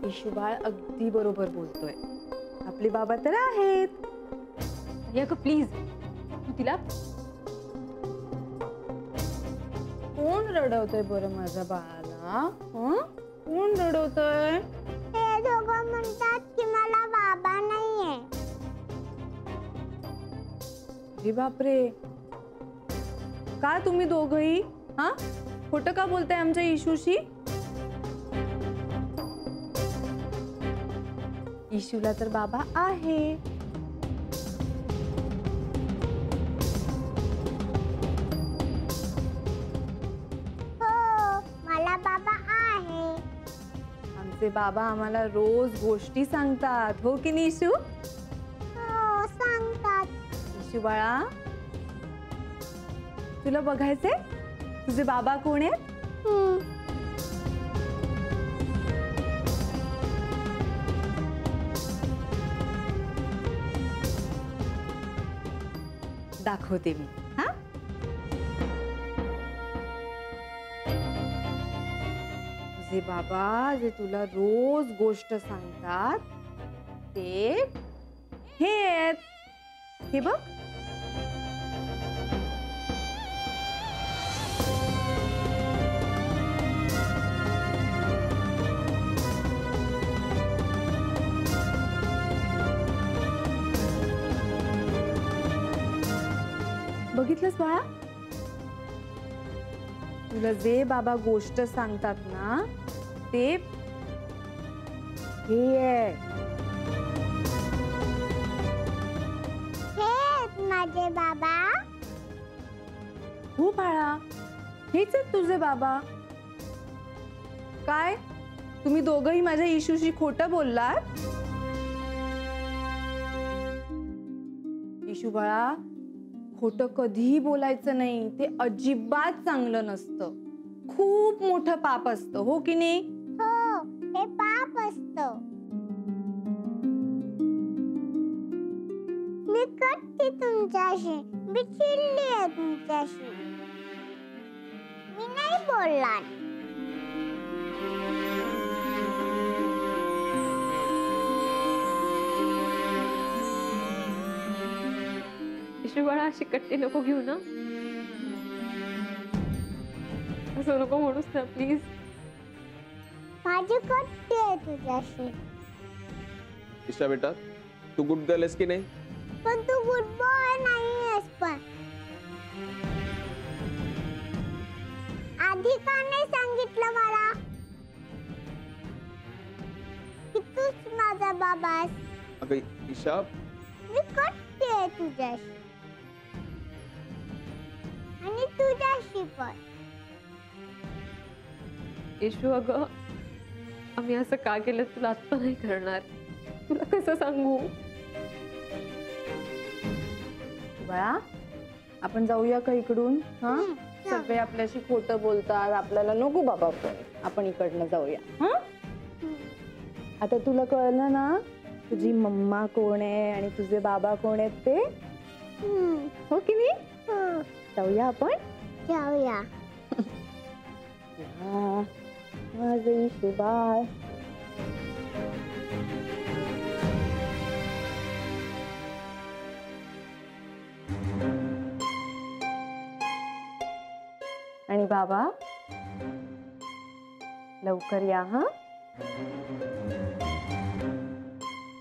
Issue बाळ अगदी बरोबर बोलतोय. आपले बाबा तर आहेत. अगं प्लीज तू तिला. कोण रडवतोय बरं माझ्या बाळाला? कोण रडवतोय? ते दोघं म्हणतात की मला बाबा नाहीये. अरे बापरे, का तुम्ही दोघही खोटं का बोलताय आमच्या इशूशी? इशूला तर बाबा आहे. हो, मला बाबा आहे. आमचे बाबा आम्हाला रोज गोष्टी सांगतात, हो की नाही इशू? हो, सांगतात. इशू बाळा, तुला बघायचंय तुझे बाबा कोण आहेत? दाखवते मी. तुझे बाबा जे तुला रोज गोष्ट सांगतात ते हे आहेत. हे बघ. बघितलंस बाळा, तुला जे बाबा गोष्ट सांगतात ना ते हे आहे. हे माझे बाबा. हो बाळा, हेच आहेत तुझे बाबा. काय तुम्ही दोघंही माझ्या इशूशी खोटं बोललात? इशू बाळा, खोटं कधीही बोलायचं नाही. ते अजिबात चांगलं नसतं. खूप मोठं पाप असतं, हो की नाही? हो, हे पाप असतं. मी करते तुमच्याशी, मी चिडली आहे तुमच्याशी. मी नाही बोलणार. इशू बाळा, अशी कट्टी नको घेऊ ना. असं नको म्हणूस ना प्लीज. माझी कट्टी आहे तुझ्याशी. ईशा बेटा, तू गुड गर्ल आहेस की नाही? पण तू गुड बॉय नाही आहेस. पण आधी का नाही सांगितलं मला की तूच माझा बाबा आहेस? अगं ईशा, मी कट्टी आहे तुझ्याशी आणि तुझ्याशी पण. इशू, अगं आम्ही असं का केलं तुला आत्ता नाही करणार. तुला कसं सांगू? बाळा, आपण जाऊया का इकडून? सगळे आपल्याशी खोटं बोलतात, आपल्याला नको बाबा, आपण इकडनं जाऊया. आता तुला कळलं ना तुझी मम्मा कोण आहे आणि तुझे बाबा कोण आहेत ते? हो की नाही? जाऊया आपण. जाऊया. माझं इशू बाळ. आणि बाबा लवकर या.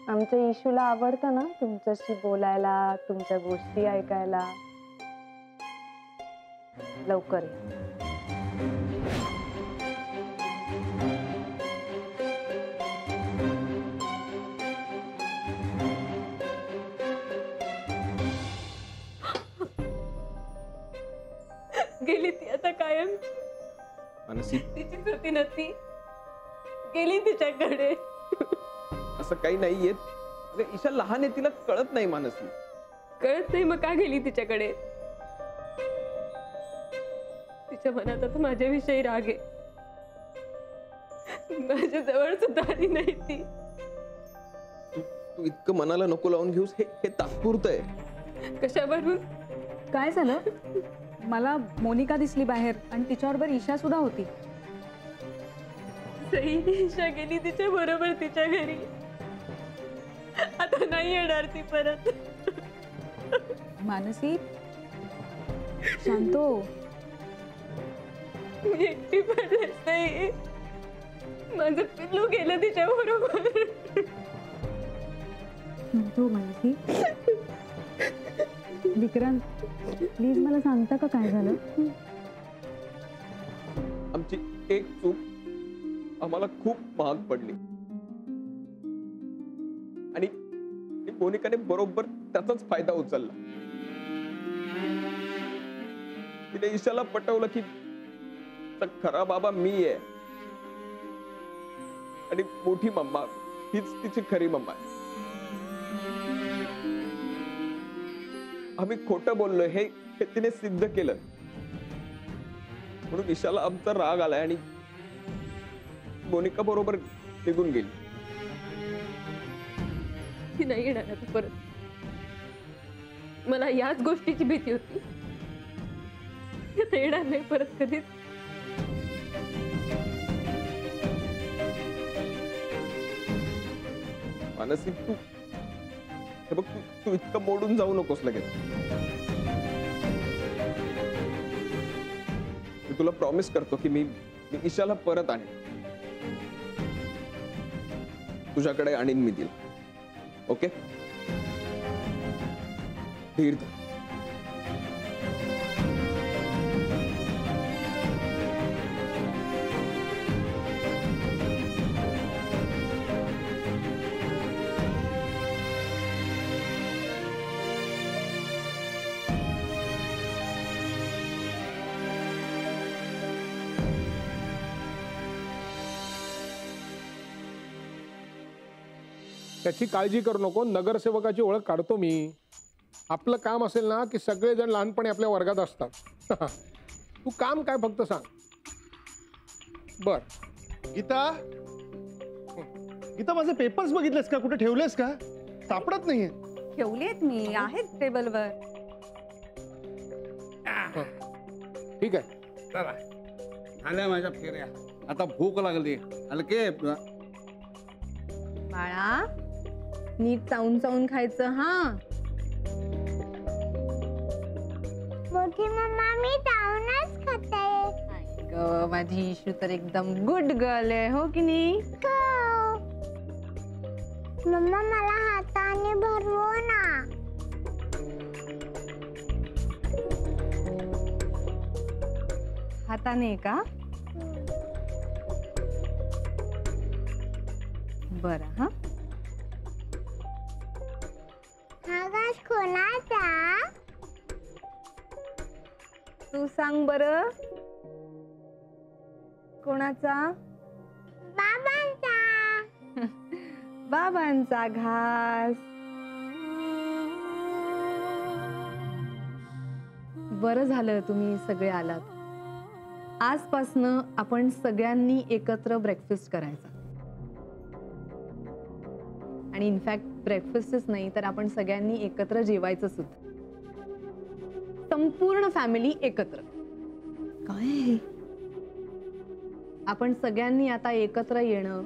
आमच्या इशूला आवडतं ना तुमच्याशी बोलायला, तुमच्या गोष्टी ऐकायला. लवकर या. गेली ती आता कायम. मानसी, तिचीच होती ना ती. गेली तिच्याकडे. असं काही नाहीये. ईशा लहान आहे, तिला कळत नाही. मानसी, कळत नाही मग का गेली तिच्याकडे? तिच्या मनात आता माझ्याविषयी राग आहे. माझ्या जवळ सुद्धा आली नाही ती. तू इतकं मनाला नको लावून घेऊस. हे तात्पुरतं आहे. कशावरून? काय झालं? मला मोनिका दिसली बाहेर आणि तिच्याबरोबर ईशा सुद्धा होती. सईने ईशा गेली तिच्या बरोबर तिच्या घरी. आता नाही येणार ती परत. मानसी शांत हो. मी एकटी पडले नाही. माझं पिल्लू गेलं तिच्या बरोबर. शांत हो मानसी. विक्रांत प्लीज मला सांगता का काय झालं? आमची एक चूक आम्हाला खूप महाग पडली आणि मोनिकाने बरोबर त्याचाच फायदा उचलला. तिने ईशाला पटवलं की खरा बाबा मी आहे आणि मोठी मम्मा हीच तिची खरी मम्मा आहे. आम्ही खोटं बोललोय हे तिने सिद्ध केलं. म्हणून ईशाला आमचा राग आलाय आणि मोनिका बरोबर निघून गेली. ती नाही येणार आता परत. मला याच गोष्टीची भीती होती. ती आता येणार नाही परत कधीच. मानसी तू हे बघ तू इतकं मोडून जाऊ नकोस लगेच. मी तुला प्रॉमिस करतो की मी ईशाला परत आणीन. तुझ्याकडे आणीन मी तिला. ओके धीर धर. त्याची काळजी करू नको. नगरसेवकाची ओळख काढतो मी. आपलं काम असेल ना की सगळेजण लहानपणी आपल्या वर्गात असतात. तू काम काय फक्त सांग. बर गीता, गीता माझे पेपर्स बघितलेस का? कुठे ठेवलेस का? सापडत नाहीये. ठेवली आहेत मी. आहेत टेबलवर. ठीक आहे. चला झाल्या माझ्या फेऱ्या. आता भूक लागली. हलके बाळा नीट चावून चावून खायचं हा. मोठी मम्मा मी जाऊनच खाते. माझी इशू तर एकदम गुड गर्ल आहे हो की नाही? मम्मा मला हाताने भरवू ना. हाताने का? बरं हा. हा घास कोणाचा? तू सांग बरं कोणाचा? बाबांचा. बाबांचा घास. बरं झालं तुम्ही सगळे आलात. आजपासनं आपण सगळ्यांनी एकत्र ब्रेकफास्ट करायचा. आणि इनफॅक्ट ब्रेकफास्टच नाही तर आपण सगळ्यांनी एकत्र जेवायचं सुद्धा. संपूर्ण फॅमिली एकत्र. काय आपण सगळ्यांनी आता एकत्र येणं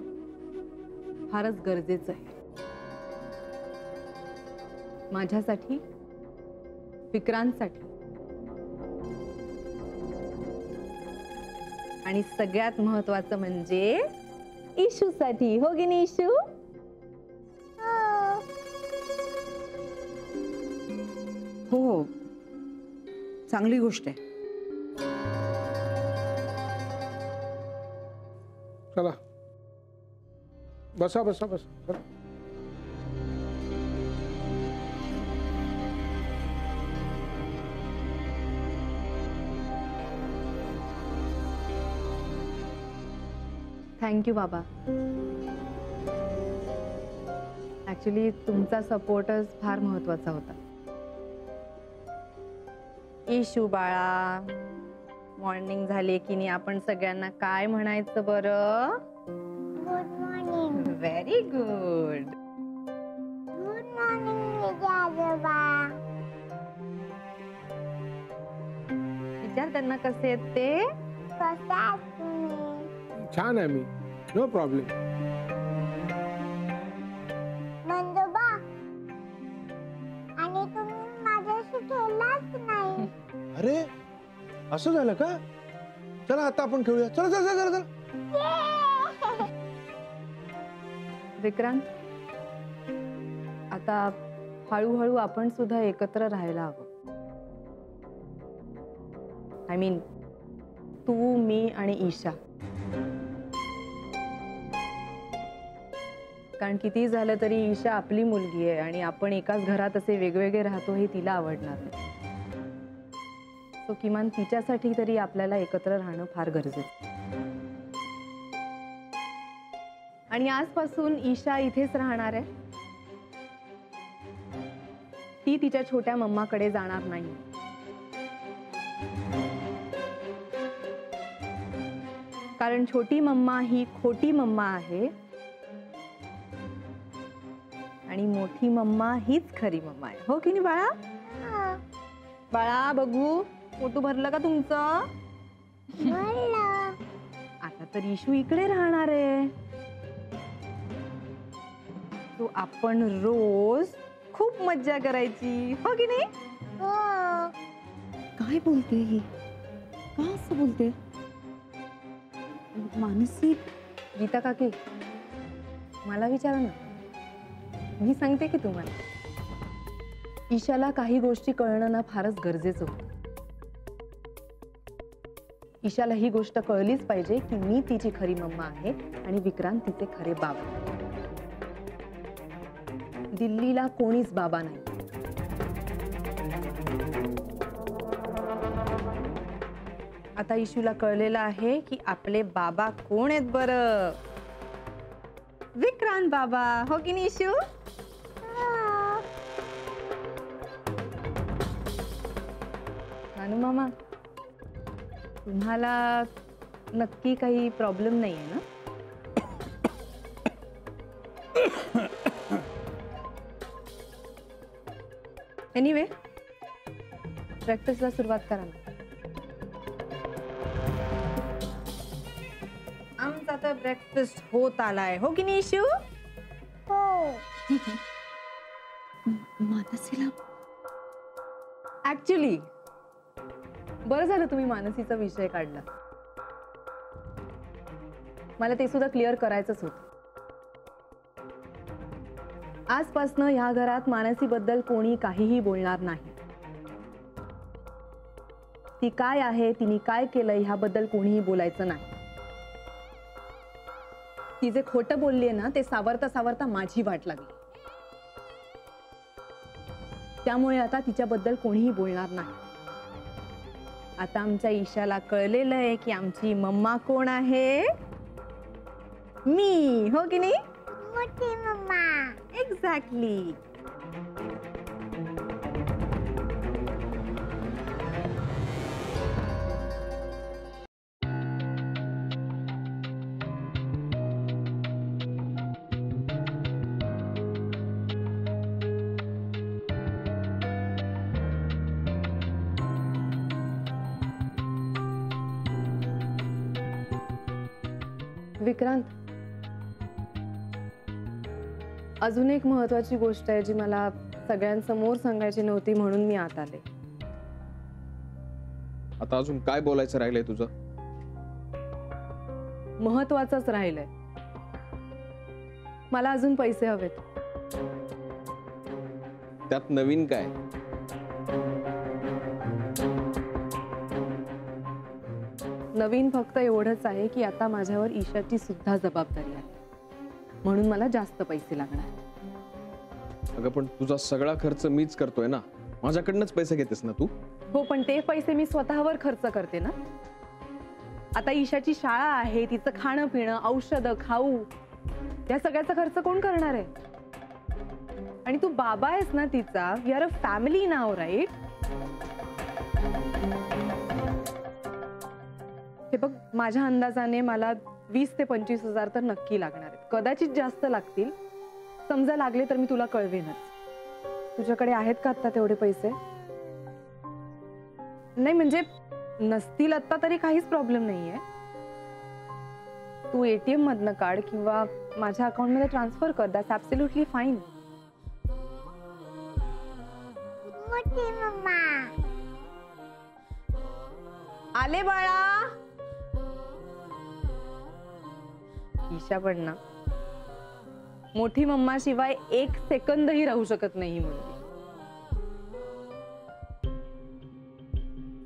फारच गरजेचं आहे. माझ्यासाठी, विक्रांतसाठी आणि सगळ्यात महत्वाचं म्हणजे इशूसाठी. हो की नाही इशू? हो चांगली गोष्ट आहे. चला बसा बसा बसा. चला. थँक्यू बाबा. ऍक्च्युली तुमचा सपोर्टच फार महत्वाचा होता. इशू बाळा मॉर्निंग झाली की नाही आपण सगळ्यांना काय म्हणायचं बरं? Good morning. Very good. Good morning मेरे आजोबा. विचार त्यांना कसे आहेत ते. कसे आहात तुम्ही? छान आहे मी, नो प्रॉब्लेम. नंदोबा, आणि तुम्ही माझ्याशी खेळलाच नाही. अरे असं झालं का? चला आता आपण खेळूया. चला चला चला चला. विक्रांत, आता हळूहळू आपण सुद्धा एकत्र राहायला हवं. आय मीन तू, मी आणि ईशा. कारण किती झालं तरी ईशा आपली मुलगी आहे आणि आपण एकाच घरात असे वेगवेगळे राहतो हे तिला आवडणार नाही. सो किमान तिच्यासाठी तरी आपल्याला एकत्र राहणं फार गरजेचं आहे. आणि आजपासून ईशा इथेच राहणार आहे. ती तिच्या छोट्या मम्माकडे जाणार नाही. कारण छोटी मम्मा ही खोटी मम्मा आहे आणि मोठी मम्मा हीच खरी मम्मा आहे. हो की नाही बाळा? बाळा बघू, फोटो भरलं का तुमचं? आता तर इशू इकडे राहणार आहे. तो आपण रोज खूप मज्जा करायची. हो की नाही? काय बोलते ही? का असं बोलते? मानसी, गीता काकी, मला विचारा ना, मी सांगते की तुम्हाला. ईशाला काही गोष्टी कळणं ना फारच गरजेचं होतं. ईशाला ही गोष्ट कळलीच पाहिजे की मी तिची खरी मम्मा आहे आणि विक्रांत तिचे खरे बाबा. दिल्लीला कोणीच बाबा नाही. आता इशूला कळलेलं आहे की आपले बाबा कोण आहेत बरं. विक्रांत बाबा. हो की नाही इशू? नानू मामा, तुम्हाला नक्की काही प्रॉब्लेम नाही आहे ना? एनिवे, ब्रेकफास्टला सुरुवात करा ना. आमचा तर ब्रेकफास्ट होत आलाय. हो की नाही इशू? मानसीला ऍक्च्युली बरं झालं तुम्ही मानसीचा विषय काढला. मला ते सुद्धा क्लिअर करायचंच होतं. आजपासनं ह्या घरात मानसीबद्दल कोणी काहीही बोलणार नाही. ती काय आहे, तिने काय केलंय ह्याबद्दल कोणीही बोलायचं नाही. ती जे खोटं बोललीये ना ते सावरता सावरता माझी वाट लागली. त्यामुळे आता तिच्याबद्दल कोणीही बोलणार नाही. आता आमच्या ईशाला कळलेलं आहे की आमची मम्मा कोण आहे. मी. हो की नाही? मोठी मम्मा. एक्झॅक्टली. विक्रांत, अजून एक महत्वाची गोष्ट आहे जी मला सगळ्यांसमोर सांगायची नव्हती म्हणून मी आत आले. आता अजून काय बोलायचं राहिलंय तुझं? महत्वाचंच राहिलंय. मला अजून पैसे हवेत. त्यात नवीन काय? नवीन फक्त एवढंच आहे की आता माझ्यावर ईशाची सुद्धा जबाबदारी आहे, म्हणून मला जास्त पैसे लागणार. अगं पण तुझा सगळा खर्च मीच करतोय ना, माझ्याकडनंच पैसे घेतेस ना तू? हो, पण ते पैसे मी स्वतःवर खर्च करते ना. आता ईशाची शाळा आहे, तिचं खाणं पिणं, औषधं, खाऊ, या सगळ्याचा खर्च कोण करणार आहे? आणि तू बाबा आहेस ना तिचा. We are a family now, right? हे बघ, माझ्या अंदाजाने मला 20 ते 25 हजार तर नक्की लागणार आहेत. कदाचित जास्त लागतील. समजा लागले तर मी तुला कळवेनच. तुझ्याकडे आहेत का आता तेवढे पैसे? नाही म्हणजे नसतील आता तरी काहीच प्रॉब्लेम नाहीये. तू ATM मधनं काढ किंवा माझ्या अकाउंट मध्ये ट्रान्सफर कर. That's absolutely fine. मोठी मम्मा. आले बाळा. ईशा पण ना मोठी मम्मा शिवाय 1 सेकंदही राहू शकत नाही म्हणून.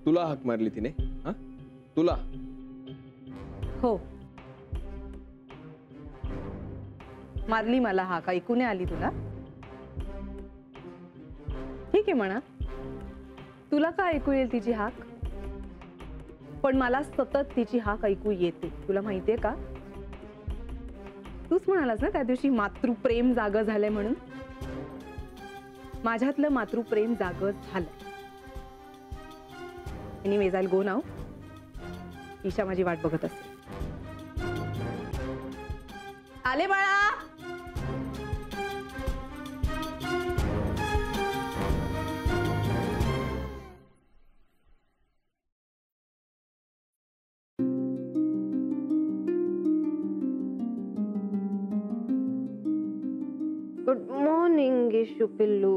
तुला हाक मारली तिने? हा, तुला? हो, मारली मला हाक. ऐकू नाही आली तुला? ठीक आहे म्हणा, तुला का ऐकू येईल तिची हाक? पण मला सतत तिची हाक ऐकू येते. तुला माहितीये का? तूच म्हणालास ना त्या दिवशी मातृप्रेम जागं झालंय म्हणून. माझ्यातलं मातृप्रेम जागं झालं. Anyways I will go now. Isha माझी वाट बघत असते. आले बाळा. गुड मॉर्निंग इशू पिल्लू.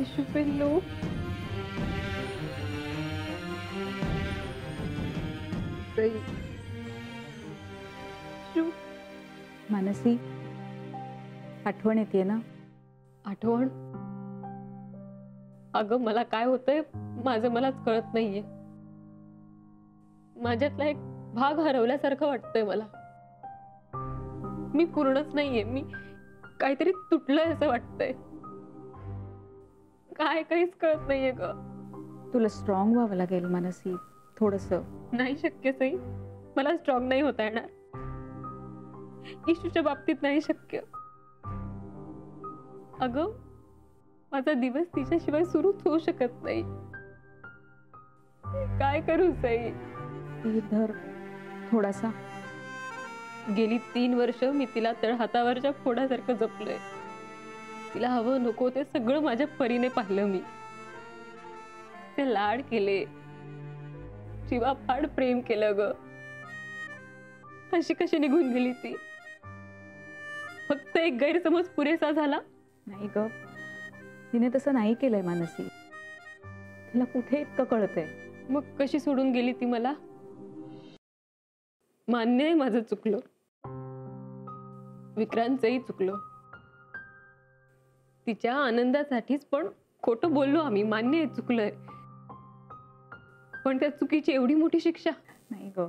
इशू पिल्लू. मानसी, आठवण येते ना? आठवण? अगं मला काय होतंय माझं मलाच कळत नाहीये. माझ्यातला एक भाग हरवल्यासारखं वाटतंय मला. मी पूर्णच नाहीये. मी काहीतरी तुटलंय असं वाटतंय. काय काहीच कळत नाहीये ग. तुला स्ट्रॉंग व्हावं लागेल मानसी, थोडंसं. नाही शक्य सई. मला स्ट्रॉंग नाही होता येणार. इशूच्या बाबतीत नाही शक्य. अगं माझा दिवस तिच्याशिवाय सुरूच होऊ शकत नाही. काय करू सई? धर थोडासा. गेली 3 वर्ष मी तिला तळहातावरच्या फोडासारखं जपलंय. तिला हवं नको ते सगळं माझ्या परीने पाहिलं मी. ते लाड केले, जीवापाड प्रेम केलं ग. अशी कशी निघून गेली ती? फक्त एक गैरसमज पुरेसा झाला? नाही ग, तिने तसं नाही केलंय मानसी. तिला कुठे इतकं कळतंय? मग कशी सोडून गेली ती मला? मान्य आहे माझं चुकलं. विक्रांतचंही चुकलं. तिच्या आनंदासाठीच पण खोटं बोललो आम्ही. मान्य आहे चुकलंय. पण त्या चुकीची एवढी मोठी शिक्षा? नाही ग,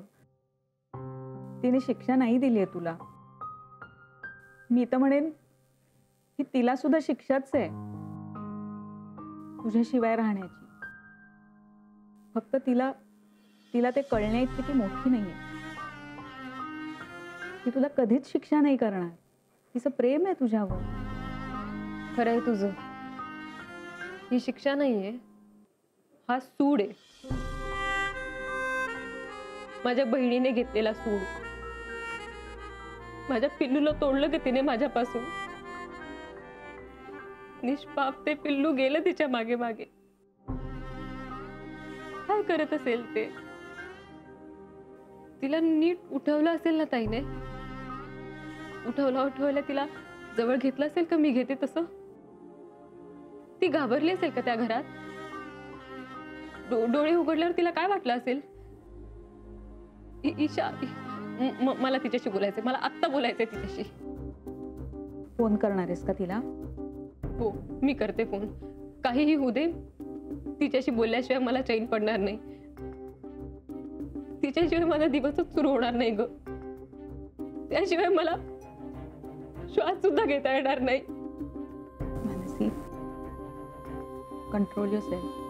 तिने शिक्षा नाही दिली आहे तुला. मी तर म्हणेन की तिला सुद्धा शिक्षाच आहे तुझ्याशिवाय राहण्याची. फक्त तिला ते कळण्याइतकी ती मोठी नाहीये. ती तुला कधीच शिक्षा नाही करणार. तिचं प्रेम आहे तुझ्यावर. खरंय तुझं. ही शिक्षा नाहीये, हा सूड आहे. माझ्या बहिणीने घेतलेला सूड. माझ्या पिल्लूला तोडलं ग तिने माझ्यापासून. निष्पाप ते पिल्लू गेलं तिच्या मागे मागे. काय करत असेल ते? तिला नीट उठवलं असेल ना ताईने? उठवलं तिला जवळ घेतलं असेल का मी घेते तसं? ती घाबरली असेल का त्या घरात? डोळे उघडल्यावर तिला काय वाटलं असेल? ईशा, मला तिच्याशी बोलायचंय. मला आत्ता बोलायचंय तिच्याशी. फोन करणार आहेस का तिला? हो, मी करते फोन. काहीही होऊ दे, तिच्याशी बोलल्याशिवाय मला चैन पडणार नाही. तिच्याशिवाय माझा दिवसच सुरू होणार नाही ग. त्याशिवाय मला श्वास सुद्धा घेता येणार नाही. Mansi, control yourself.